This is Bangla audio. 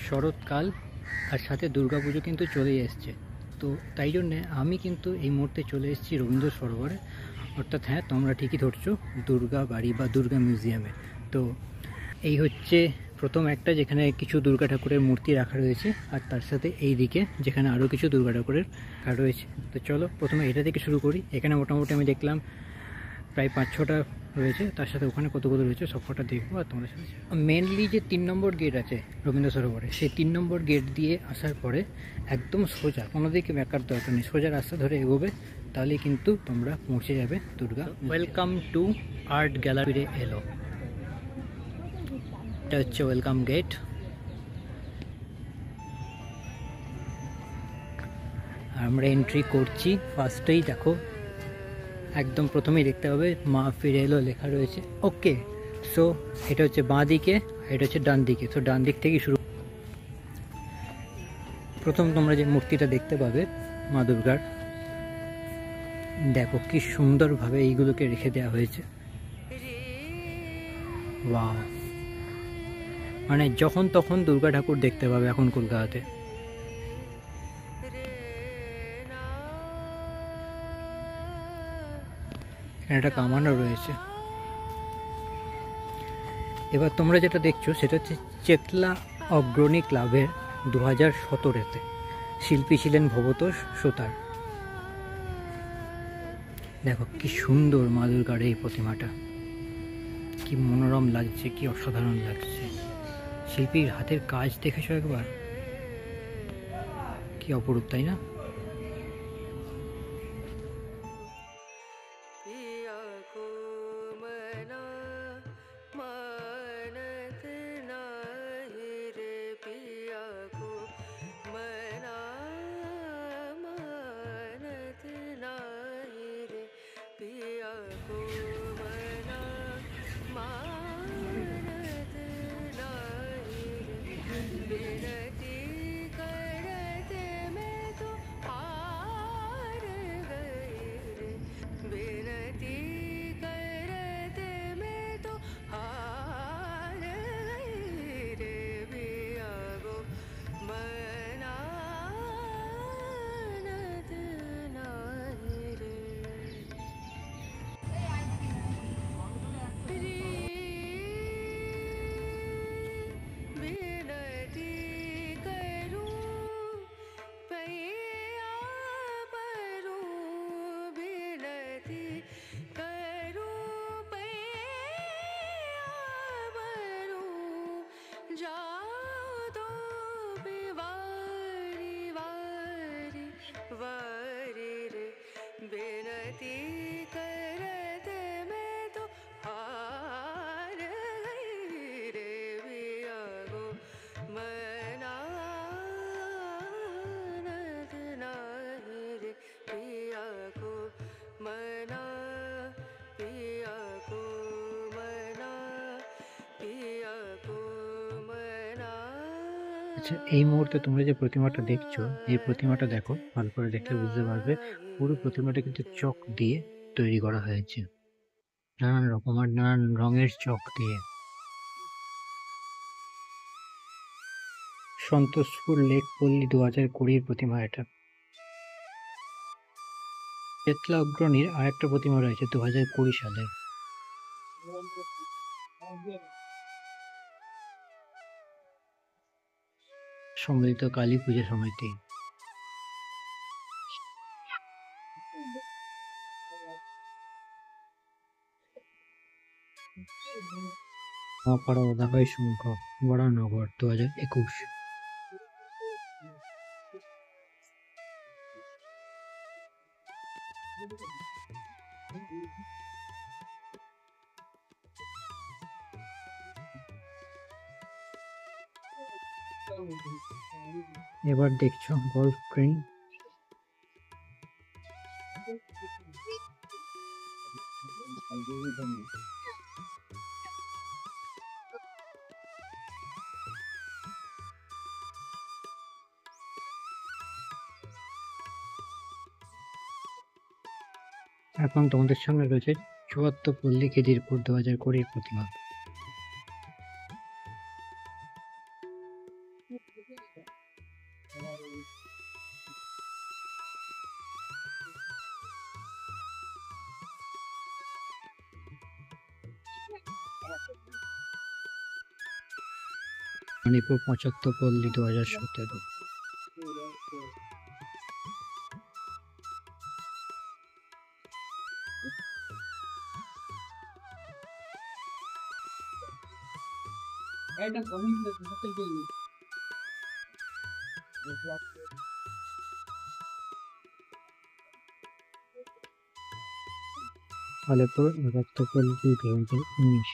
শরৎকাল আর সাথে দুর্গাপুজো কিন্তু চলেই এসছে। তো তাই জন্যে আমি কিন্তু এই মুহূর্তে চলে এসেছি রবীন্দ্র সরোবরে, অর্থাৎ হ্যাঁ তোমরা ঠিকই ধরছো, দুর্গা বাড়ি বা দুর্গা মিউজিয়ামে। তো এই হচ্ছে প্রথম একটা, যেখানে কিছু দুর্গা ঠাকুরের মূর্তি রাখা রয়েছে, আর তার সাথে এই দিকে যেখানে আরও কিছু দুর্গা ঠাকুরের রাখা রয়েছে। তো চলো প্রথমে এটা থেকে শুরু করি। এখানে মোটামুটি আমি দেখলাম প্রায় 5-6টা রয়েছে, তার সাথে ওখানে কত রয়েছে সব কটা দেখবো আর তোমাদের সাথে। মেনলি যে 3 নম্বর গেট আছে রবীন্দ্র সরোবরে, সেই 3 নম্বর গেট দিয়ে আসার পরে একদম সোজা, কোনো দিকে ব্যাকার দরকার নেই, সোজা রাস্তা ধরে এগোবে, তাহলে কিন্তু তোমরা পৌঁছে যাবে দুর্গা। ওয়েলকাম টু আর্ট গ্যালারিতে এলো, এটা হচ্ছে ওয়েলকাম গেট। আমরা এন্ট্রি করছি। ফার্স্টেই দেখো, একদম প্রথমেই দেখতে পাবে মা ফিরে এলো লেখা রয়েছে। ওকে, সো এটা হচ্ছে বাঁ দিকে, এটা হচ্ছে ডান দিকে। তো ডান দিক থেকেই শুরু। প্রথম তোমরা যে মূর্তিটা দেখতে পাবে মা দুর্গার, দেখো কি সুন্দরভাবে এইগুলোকে রেখে দেওয়া হয়েছে। বাহ, মানে যখন তখন দুর্গা ঠাকুর দেখতে পাবে এখন কলকাতাতে। এখানে একটা কামানও রয়েছে। এবার তোমরা যেটা দেখছো সেটা হচ্ছে চেতলা অগ্রণী ক্লাবের 2017-তে শিল্পী ছিলেন ভবতোষ সুতার। দেখো কি সুন্দর মা দুর্গার এই প্রতিমাটা, কি মনোরম লাগছে, কি অসাধারণ লাগছে। শিল্পীর হাতের কাজ দেখেছো একবার, কি অপরূপ, তাই না? আচ্ছা, এই মুহূর্তে তোমরা যে প্রতিমাটা দেখছো, এই প্রতিমাটা দেখো, ভালো করে দেখলে বুঝতে পারবে পুরো প্রতিমাটা কিন্তু চক দিয়ে তৈরি করা হয়েছে, নানান রকম আর নানান রঙের চক দিয়ে। সন্তোষপুর লেক পল্লী 2020 প্রতিমা এটা। চেতলা অগ্রণীর আরেকটা প্রতিমা রয়েছে 2020 সালে। সম্মিলিত কালী পুজো সমিতি। মহাপাড়া ওদাবাই সংঘ বরানগর 2021। এবার দেখছো গল্ফ ট্রেন। এখন তোমাদের সামনে রয়েছে চুয়াত্তরপল্লী খিদিরপুর 2020 প্রতিমা। মণিপুর ৭৫ পল্লী ২০১৭। আলিপুর রক্তপল্লী ২০১৯।